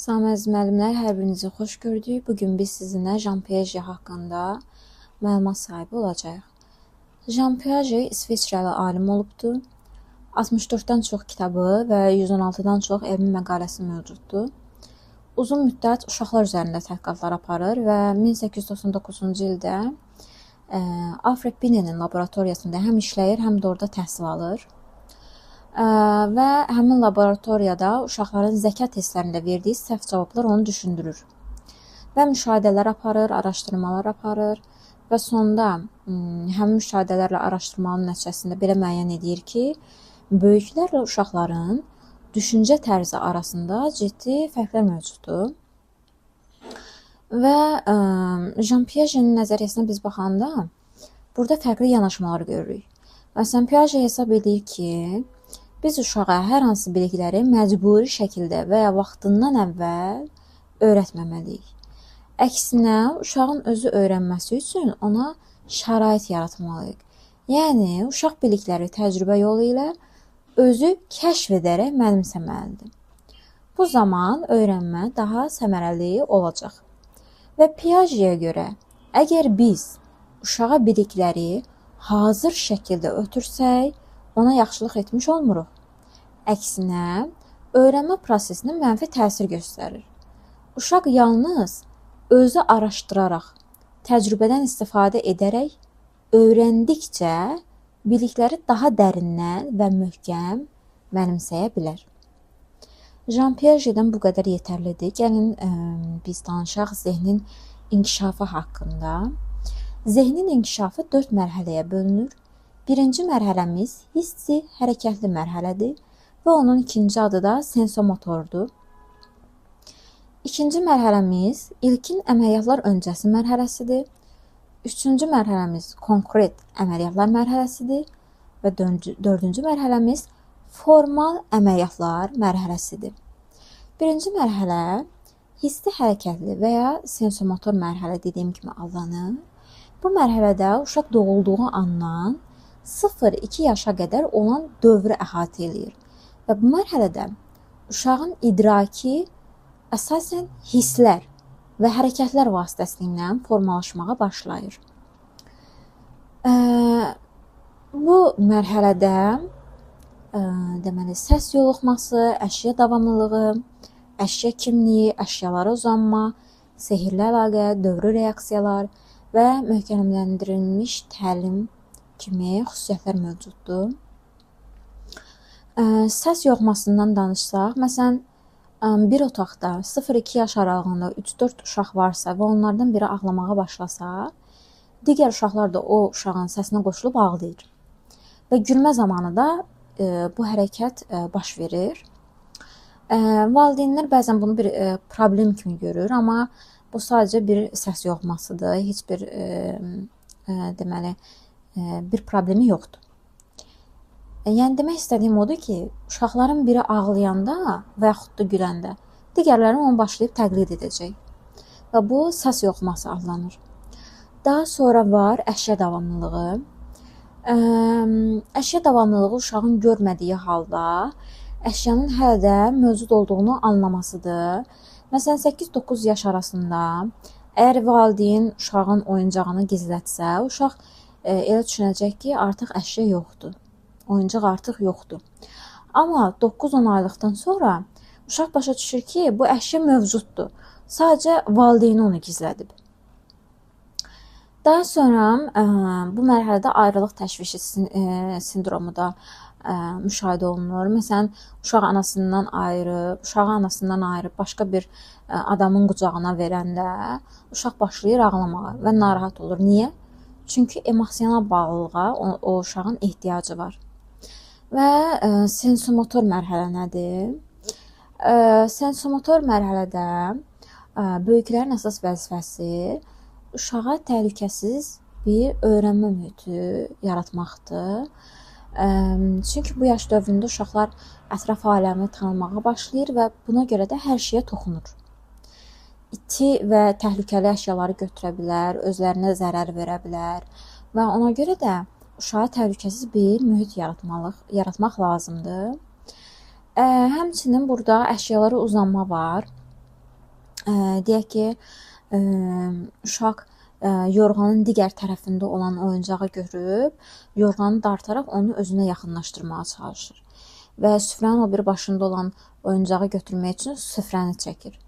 Salam əziz müəllimlər, hər birinizi xoş gördük. Bugün biz sizinlə Jean Piaget haqqında məlumat sahibi olacağıq. Jean Piaget İsveçrəli alim olubdur. 64-dən çox kitabı və 116-dan çox elmi məqaləsi mövcuddur. Uzun müddət uşaqlar üzərində tədqiqatlar aparır və 1899-cu ildə Alfred Binet'in laboratoriyasında həm işləyir, həm də orada təhsil alır. Və həmin laboratoriyada uşaqların zəka testlərində verdiyi səhv cavablar onu düşündürür. Və müşahidələr aparır, araşdırmalar aparır və sonda həmin müşahidələrlə araşdırmanın nəticəsində belə müəyyən edir ki, böyüklərlə uşaqların düşüncə tərzi arasında ciddi fərqlər mövcuddur. Və Jean Piaget'in nəzəriyyəsinə biz baxanda burada fərqli yanaşmalar görürük. Məsələn, Piaget hesab edir ki, biz uşağa hər hansı bilikləri məcburi şəkildə və ya vaxtından əvvəl öyrətməməliyik. Əksinə, uşağın özü öyrənməsi üçün ona şərait yaratmalıyıq. Yəni, uşaq bilikləri təcrübə yolu ilə özü kəşf edərək mənimsəməlidir. Bu zaman öyrənmə daha səmərəli olacaq. Və Piaget'ə görə, əgər biz uşağa bilikləri hazır şəkildə ötürsək, ona yaxşılıq etmiş olmuruq. Əksinə, öyrənmə prosesinə mənfi təsir göstərir. Uşaq yalnız özü araşdıraraq, təcrübədən istifadə edərək, öyrəndikcə bilikləri daha dərindən və möhkəm mənimsəyə bilər. Jean Piaget'dən bu qədər yetərlidir. Gəlin biz danışaq zehnin inkişafı haqqında. Zehnin inkişafı 4 mərhələyə bölünür. Birinci mərhələmiz hissi hərəkətli mərhələdir və onun ikinci adı da sensomotordur. İkinci mərhələmiz ilkin əməliyyatlar öncəsi mərhələsidir. Üçüncü mərhələmiz konkret əməliyyatlar mərhələsidir və dördüncü mərhələmiz formal əməliyyatlar mərhələsidir. Birinci mərhələ hissi hərəkətli və ya sensomotor mərhələ dediyim kimi adlanır. Bu mərhələdə uşaq doğulduğu andan 0-2 yaşa qədər olan dövrü əhatə edir. Və bu mərhələdə uşağın idraki əsasən hisslər və hərəkətlər vasitəsilə formalaşmağa başlayır. Bu mərhələdə deməli, səs yoluxması, əşya davamlılığı, əşya kimliyi, əşyalara uzanma, sehirli əlaqə, dövrü reaksiyalar və möhkəmləndirilmiş təlim kimi xüsusiyyətlər mövcuddur. Səs yoxmasından danışsaq, məsələn, bir otaqda 0-2 yaş aralığında 3-4 uşaq varsa və onlardan biri ağlamağa başlasa, digər uşaqlar da o uşağın səsinə qoşulub ağlayır. Və gülmə zamanı da bu hərəkət baş verir. Valideynlər bəzən bunu bir problem kimi görür, amma bu sadəcə bir səs yoxmasıdır. Heç bir deməli bir problemi yoxdur. Yəni demək istədiyim odur ki, uşaqların biri ağlayanda və yaxud da güləndə digərləri onu başlayıb təqlid edəcək. Və bu səs yoxması adlanır. Daha sonra var əşya davamlılığı. Əşya davamlılığı uşağın görmədiyi halda əşyanın hələ də mövcud olduğunu anlamasıdır. Məsələn, 8-9 yaş arasında əgər valideyn uşağın oyuncağını gizlətsə, uşaq elə düşünəcək ki, artıq əşya yoxdur. Oyuncaq artıq yoxdur. Amma 9-10 aylıqdan sonra uşaq başa düşür ki, bu əşya mövcuddur. Sadəcə valideyni onu gizlədib. Daha sonra bu mərhələdə ayrılıq təşvişi sindromu da müşahidə olunur. Məsələn, uşağı anasından ayırıb başqa bir adamın qucağına verəndə uşaq başlayır ağlamağa və narahat olur. Niyə? Çünki emosional bağlılığa o uşağın ehtiyacı var. Və sensomotor mərhələ nədir? Sensomotor mərhələdə böyüklərin əsas vəzifəsi uşağa təhlükəsiz bir öyrənmə mühiti yaratmaqdır. Çünki bu yaş dövründə uşaqlar ətraf aləmi tanımağa başlayır və buna görə də hər şeyə toxunur. İti və təhlükəli əşyaları götürə bilər, özlərinə zərər verə bilər və ona görə də uşağa təhlükəsiz bir mühit yaratmaq lazımdır. Həmçinin burada əşyalara uzanma var. Deyək ki, uşaq yorğanın digər tərəfində olan oyuncağı görüb, yorğanı dartaraq onu özünə yaxınlaşdırmağa çalışır və süfrənin o biri başında olan oyuncağı götürmək üçün süfrəni çəkir.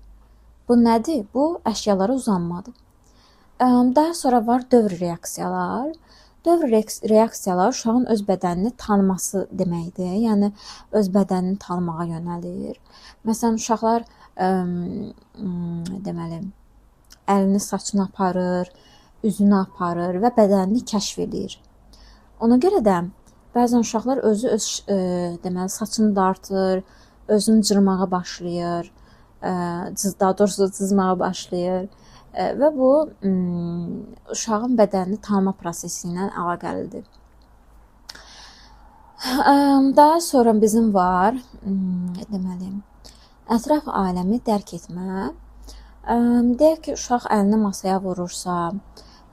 Bu nədir? Bu əşyalara uzanmadır. Daha sonra var dövr reaksiyalar. Dövr reaksiyalar uşağın öz bədənini tanıması deməkdir. Yəni öz bədənini tanımağa yönəlir. Məsələn, uşaqlar deməli əlini saçına aparır, üzünü aparır və bədənini kəşf edir. Ona görə də bəzən uşaqlar özü deməli saçını dartır, özünü cırmağa başlayır, daha doğrusu cızmağa başlayır və bu uşağın bədənini tanıma prosesi ilə əlaqəlidir. Daha sonra bizim var deməli ətraf aləmi dərk etmə. Deyək ki, uşaq əlini masaya vurursa,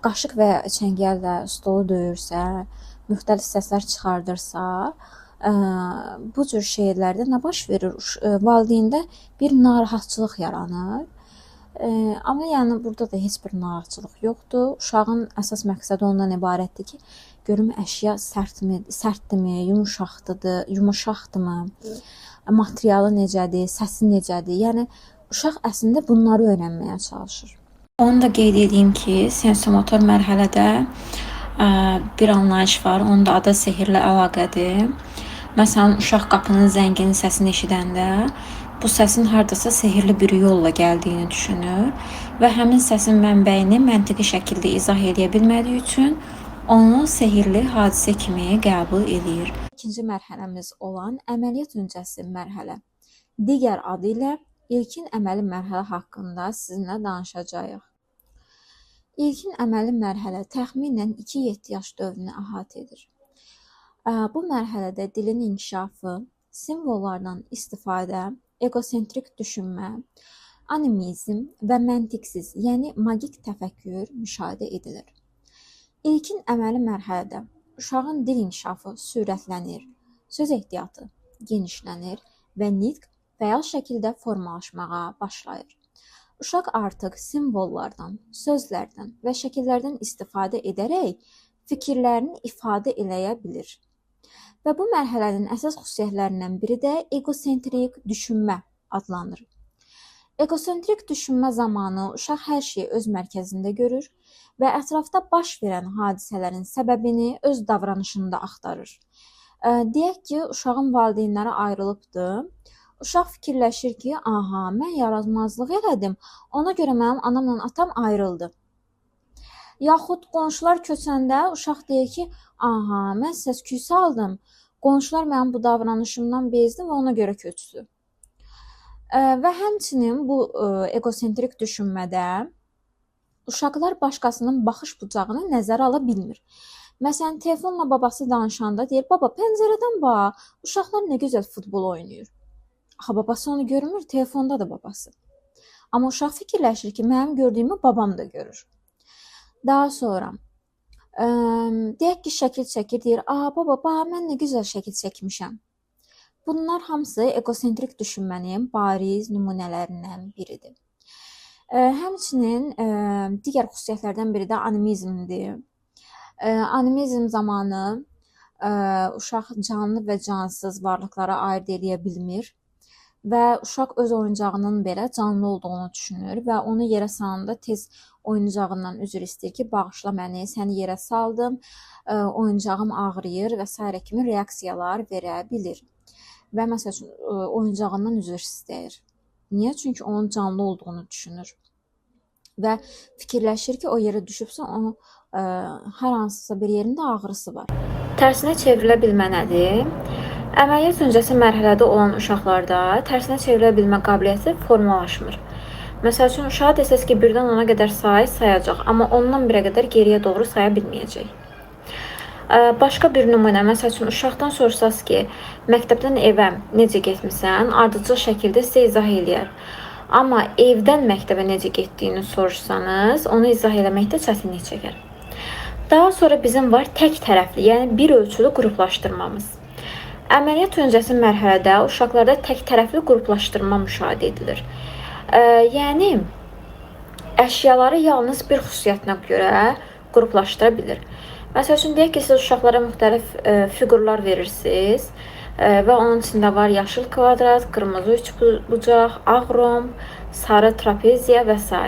qaşıq və çəngəllə stolu döyürsə, müxtəlif səslər çıxardırsa, bu cür şeylərdə nə baş verir? Valideyndə bir narahatçılıq yaranır. Amma yəni burada da heç bir narahatçılıq yoxdur. Uşağın əsas məqsədi ondan ibarətdir ki, görüm əşya sərtdirmi, yumuşaqdırmı, materialı necədir, səsi necədir? Yəni uşaq əslində bunları öyrənməyə çalışır. Onu da qeyd edeyim ki, sensomotor mərhələdə bir anlayış var. Onun da adı sehirlə əlaqədir. Məsələn, uşaq qapının zənginin səsini eşidəndə bu səsin hardasa sehirli bir yolla gəldiyini düşünür və həmin səsin mənbəyini məntiqi şəkildə izah edə bilmədiyi üçün onu sehirli hadisə kimi qəbul edir. İkinci mərhələmiz olan əməliyyat öncəsi mərhələ. Digər adı ilə ilkin əməli mərhələ haqqında sizinlə danışacağıq. İlkin əməli mərhələ təxminən 2-7 yaş dövrünü əhatə edir. Bu mərhələdə dilin inkişafı, simvollardan istifadə, egosentrik düşünmə, animizm və məntiqsiz, yəni magik təfəkkür müşahidə edilir. İlkin əməli mərhələdə uşağın dil inkişafı sürətlənir, söz ehtiyatı genişlənir və nitq fəal şəkildə formalaşmağa başlayır. Uşaq artıq simvollardan, sözlərdən və şəkillərdən istifadə edərək fikirlərini ifadə eləyə bilir. Və bu mərhələnin əsas xüsusiyyətlərindən biri də egosentrik düşünmə adlanır. Egosentrik düşünmə zamanı uşaq hər şeyi öz mərkəzində görür və ətrafda baş verən hadisələrin səbəbini öz davranışında axtarır. Deyək ki, uşağın valideynləri ayrılıbdır. Uşaq fikirləşir ki, aha, mən yaramazlıq elədim, ona görə mənim anamla atam ayrıldı. Yaxud qonşular köçəndə uşaq deyir ki, aha, mən səs-küy saldım, qonşular mənim bu davranışımdan bezdi və ona görə köçdü. Və həmçinin bu egosentrik düşünmədə uşaqlar başqasının baxış bucağını nəzərə ala bilmir. Məsələn, telefonla babası danışanda deyir, baba, pəncərədən bax, uşaqlar nə gözəl futbol oynayır. Axı, babası onu görmür, telefonda da babası. Amma uşaq fikirləşir ki, mənim gördüyümü babam da görür. Daha sonra, deyək ki, şəkil çəkir, deyir, baba, mən nə gözəl şəkil çəkmişəm. Bunlar hamısı egosentrik düşünmənin bariz nümunələrindən biridir. Həmçinin digər xüsusiyyətlərdən biri də animizmdir. Animizm zamanı uşaq canlı və cansız varlıqlara ayırd edə bilmir və uşaq öz oyuncağının belə canlı olduğunu düşünür və onu yerə salanda tez oyuncağından üzr istəyir ki, bağışla məni, səni yerə saldım, oyuncağım ağrıyır və s. kimi reaksiyalar verə bilir. Və məsəl üçün oyuncağından üzr istəyir. Niyə? Çünki onun canlı olduğunu düşünür. Və fikirləşir ki, o yerə düşübsə, onun hər hansısa bir yerində ağrısı var. Tərsinə çevrilə bilmə nədir? Əməliyyat öncəsi mərhələdə olan uşaqlarda tərsinə çevrilə bilmə qabiliyyəti formalaşmır. Məsəl üçün, uşağa desəz ki, 1-dən 10-a qədər sayacaq, amma 10-dan 1-ə qədər geriyə doğru saya bilməyəcək. Başqa bir nümunə, məsəl üçün, uşaqdan sorsanız ki, məktəbdən evə necə getmisən, ardıcıl şəkildə sizə izah eləyər. Amma evdən məktəbə necə getdiyini soruşsanız, onu izah eləməkdə çətinlik çəkər. Daha sonra bizim var tək tərəfli, yəni bir ölçülü qruplaşdırmamız. Əməliyyat öncəsi mərhələdə uşaqlarda tək tərəfli qruplaşdırma müşahidə edilir. Yəni, əşyaları yalnız bir xüsusiyyətinə görə qruplaşdıra bilir. Məsəl üçün, deyək ki, siz uşaqlara müxtəlif fiqurlar verirsiniz və onun içində var yaşıl kvadrat, qırmızı üçbucaq, ağ romb, sarı trapeziya və s.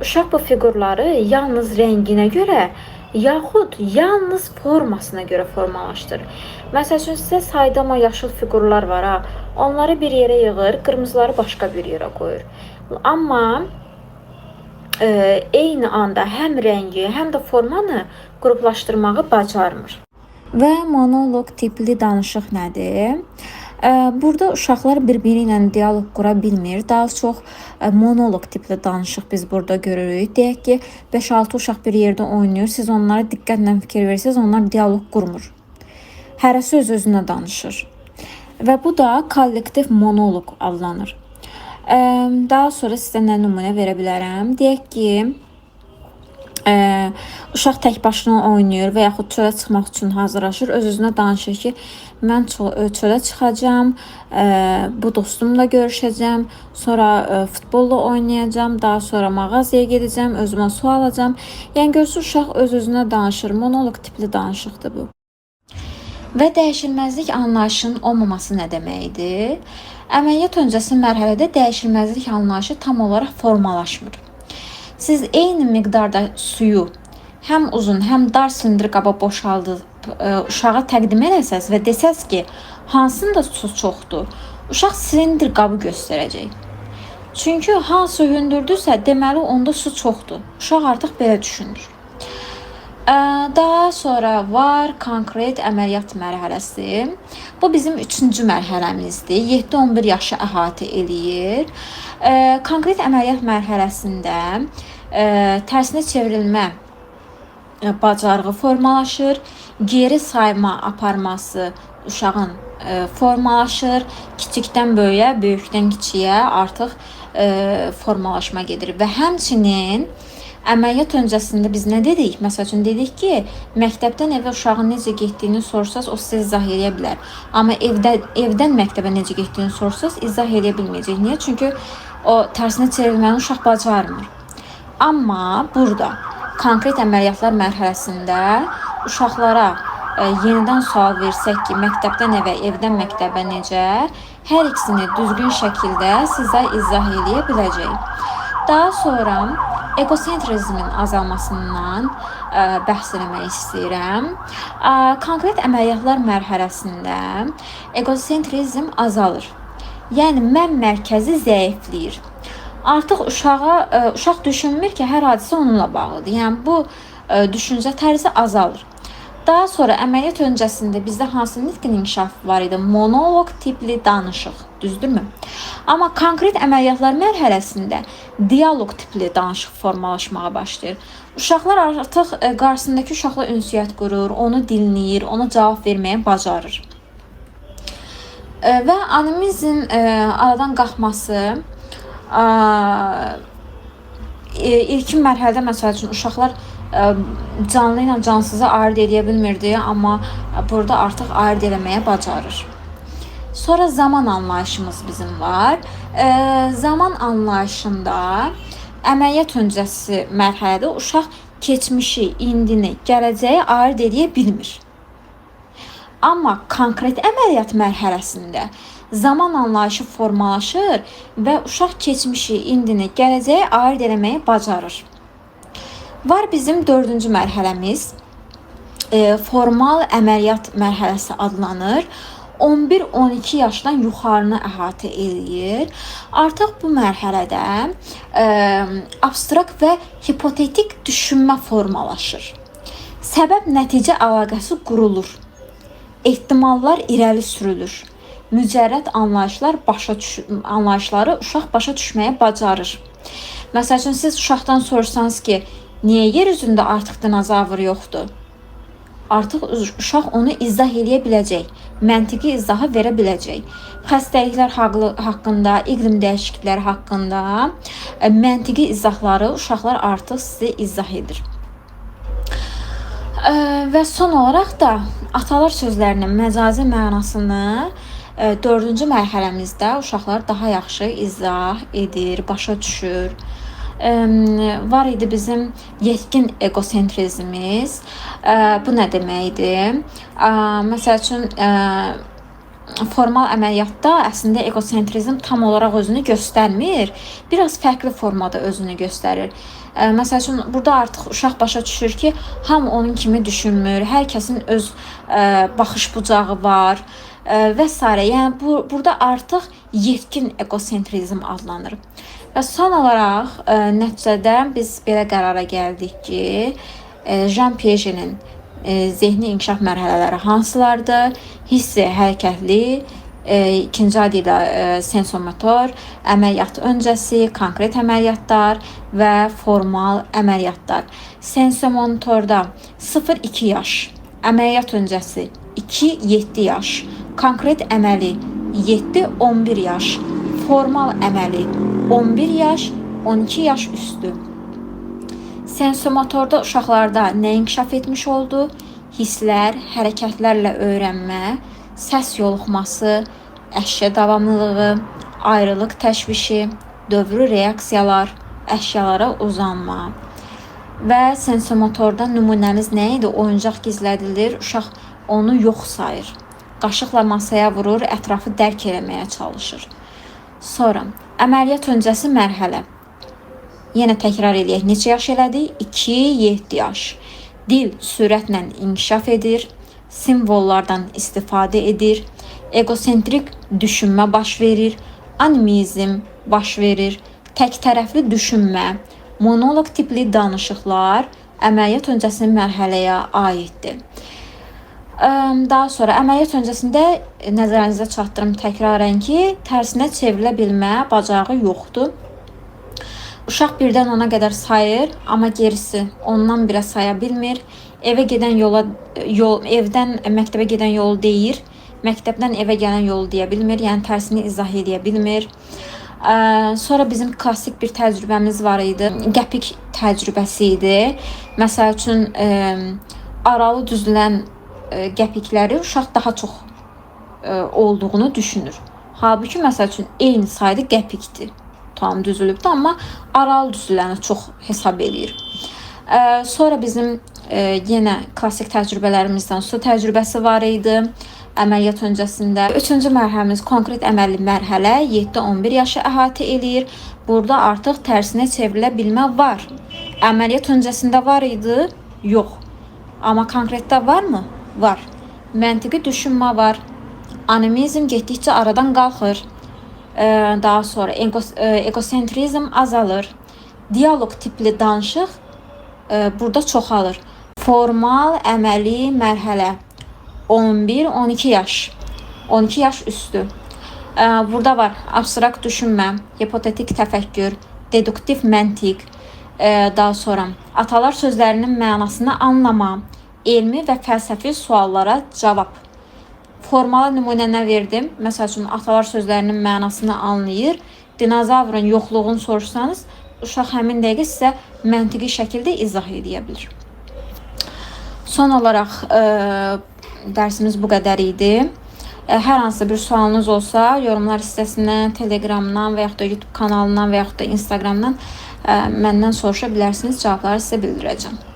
Uşaq bu fiqurları yalnız rənginə görə yaxud yalnız formasına görə formalaşdırır. Məsəl üçün, sizə saydama yaşıl fiqurlar var, onları bir yerə yığır, qırmızıları başqa bir yerə qoyur. Amma eyni anda həm rəngi, həm də formanı qruplaşdırmağı bacarmır. Və monoloq tipli danışıq nədir? Burada uşaqlar bir-biri ilə dialoq qura bilmir. Daha çox monoloq tipli danışıq biz burada görürük. Deyək ki, 5-6 uşaq bir yerdə oynayır. Siz onlara diqqətlə fikir verirsiniz, onlar dialoq qurmur. Hərəsi öz-özünə danışır. Və bu da kollektiv monoloq adlanır. Daha sonra sizə nə nümunə verə bilərəm? Deyək ki, uşaq tək başına oynayır və yaxud çölə çıxmaq üçün hazırlaşır. Öz-özünə danışır ki, mən çölə çıxacağam, bu dostumla görüşəcəm, sonra futbolla oynayacağım, daha sonra mağazaya gedəcəm, özümə su alacağım. Yəni görürsünüz, uşaq öz-özünə danışır. Monoloq tipli danışıqdır bu. Və dəyişilməzlik anlayışının olmaması nə deməkdir? Əməliyyat öncəsi mərhələdə dəyişilməzlik anlayışı tam olaraq formalaşmır. Siz eyni miqdarda suyu həm uzun, həm dar silindr qaba boşaldıb uşağa təqdim etsəz və desəz ki, hansında su çoxdur, uşaq silindr qabı göstərəcək. Çünki hansı hündürdürsə, deməli onda su çoxdur. Uşaq artıq belə düşünür. Daha sonra var konkret əməliyyat mərhələsi. Bu bizim 3-cü mərhələmizdir. 7-11 yaşı əhatə eləyir. Konkret əməliyyat mərhələsində tərsinə çevrilmə bacarığı formalaşır. Geri sayma aparması uşağın formalaşır. Kiçikdən böyüyə, böyükdən kiçiyə artıq formalaşma gedir. Və həmçinin əməliyyat öncəsində biz nə dedik? Məsəl üçün dedik ki, məktəbdən evə uşağın necə getdiyini sorsanız, o sizə izah edə bilər. Amma evdən məktəbə necə getdiyini sorsanız, izah edə bilməyəcək. Niyə? Çünki o tərsinə çevrilməni uşaq bacarmır. Amma burada konkret əməliyyatlar mərhələsində uşaqlara yenidən sual versək ki, məktəbdən evə, evdən məktəbə necə, hər ikisini düzgün şəkildə sizə izah edə biləcək. Daha sonra egosentrizmin azalmasından bəhs eləmək istəyirəm. Konkret əməliyyatlar mərhələsində egosentrizm azalır. Yəni mən mərkəzi zəifləyir. Artıq uşaq düşünmür ki, hər hadisə onunla bağlıdır. Yəni bu düşüncə tərzi azalır. Daha sonra əməliyyat öncəsində bizdə hansı nitqin inkişafı var idi? Monoloq tipli danışıq, düzdürmü? Amma konkret əməliyyatlar mərhələsində dialoq tipli danışıq formalaşmağa başlayır. Uşaqlar artıq qarşısındakı uşaqla ünsiyyət qurur, onu dinləyir, ona cavab verməyə bacarır. Və animizm aradan qalxması ilkin mərhələdə məsəl üçün uşaqlar canlı ilə cansızı ayırd edə bilmirdi, amma burada artıq ayırd eləməyə bacarır. Sonra zaman anlayışımız bizim var. Zaman anlayışında əməliyyat öncəsi mərhələdə uşaq keçmişi, indini, gələcəyi ayırd edə bilmir. Amma konkret əməliyyat mərhələsində zaman anlayışı formalaşır və uşaq keçmişi, indini, gələcəyi ayırd eləməyi bacarır. Var bizim 4-cü mərhələmiz, formal əməliyyat mərhələsi adlanır. 11-12 yaşdan yuxarını əhatə eləyir. Artıq bu mərhələdə abstrakt və hipotetik düşünmə formalaşır. Səbəb-nəticə əlaqəsi qurulur. Ehtimallar irəli sürülür. Mücərrəd anlayışları uşaq başa düşməyə bacarır. Məsəl üçün, siz uşaqdan sorsanız ki, niyə yer üzündə artıq dinozavr yoxdur? Artıq uşaq onu izah edə biləcək, məntiqi izahı verə biləcək. Xəstəliklər haqqında, iqlim dəyişiklikləri haqqında məntiqi izahları uşaqlar artıq sizə izah edir. Və son olaraq da atalar sözlərinin məcazi mənasını 4-cü mərhələmizdə uşaqlar daha yaxşı izah edir, başa düşür. var idi bizim yetkin egosentrizmimiz. Bu nə deməkdir? Məsəl üçün formal əməliyyatda əslində egosentrizm tam olaraq özünü göstərmir. Biraz fərqli formada özünü göstərir. Məsəl üçün burada artıq uşaq başa düşür ki, hamı onun kimi düşünmür. Hər kəsin öz baxış bucağı var və s. Yəni burada artıq yetkin egosentrizm adlanır. Və son olaraq nəticədə biz belə qərara gəldik ki, Jean Piaget'in zehni inkişaf mərhələləri hansılardır? Hissi, hərəkətli, ikinci adı ilə sensomotor, əməliyyat öncəsi, konkret əməliyyatlar və formal əməliyyatlar. Sensomotorda 0-2 yaş, əməliyyat öncəsi 2-7 yaş, konkret əməli 7-11 yaş, formal əməli 11 yaş, 12 yaş üstü. Sensomotorda uşaqlarda nə inkişaf etmiş oldu? Hisslər, hərəkətlərlə öyrənmə, səs yoluxması, əşya davamlılığı, ayrılıq təşvişi, dövrü reaksiyalar, əşyalara uzanma. Və sensomotorda nümunəmiz nə idi? Oyuncaq gizlədilir, uşaq onu yox sayır. Qaşıqla masaya vurur, ətrafı dərk eləməyə çalışır. Sonra əməliyyat öncəsi mərhələ. Yenə təkrar edək. Neçə yaş elədik? 2-7 yaş. Dil sürətlə inkişaf edir, simvollardan istifadə edir, egosentrik düşünmə baş verir, animizm baş verir, tək tərəfli düşünmə, monoloq tipli danışıqlar əməliyyat öncəsi mərhələyə aiddir. Daha sonra əməliyyat öncəsində nəzərinizə çatdırım təkrarən ki, tərsinə çevrilə bilmə bacarığı yoxdur. Uşaq birdən 10-a qədər sayır, amma gerisi ondan birə saya bilmir. Evə gedən evdən məktəbə gedən yolu deyir, məktəbdən evə gələn yolu deyə bilmir, yəni tərsini izah edə bilmir. Sonra bizim klassik bir təcrübəmiz var idi, qəpik təcrübəsi idi. Məsəl üçün aralı düzülən qəpikləri uşaq daha çox olduğunu düşünür. Halbuki məsəl üçün eyni sayda qəpikdir. Tam düzülübdü, amma aralı düzüləni çox hesab edir. Sonra bizim yenə klassik təcrübələrimizdən su təcrübəsi var idi əməliyyat öncəsində. Üçüncü mərhələmiz konkret əməlli mərhələ 7-11 yaşı əhatə edir. Burada artıq tərsinə çevrilə bilmə var. Əməliyyat öncəsində var idi? Yox. Amma konkretdə varmı? Var. Məntiqi düşünmə var. Animizm getdikcə aradan qalxır. Daha sonra egosentrizm azalır. Diyaloq tipli danışıq burada çoxalır. Formal əməli mərhələ 11-12 yaş. 12 yaş üstü. Burada var abstrakt düşünmə, hipotetik təfəkkür, deduktiv məntiq, daha sonra atalar sözlərinin mənasını anlama, elmi və fəlsəfi suallara cavab. Formal nümunə verdim. Məsəl üçün atalar sözlərinin mənasını anlayır. Dinozavrın yoxluğunu soruşsanız, uşaq həmin dəqiqə sizə məntiqi şəkildə izah edə bilər. Son olaraq dərsimiz bu qədər idi. Hər hansı bir sualınız olsa, yorumlar hissəsindən, Telegramdan və yaxud da YouTube kanalından və yaxud da Instagramdan məndən soruşa bilərsiniz. Cavabları sizə bildirəcəm.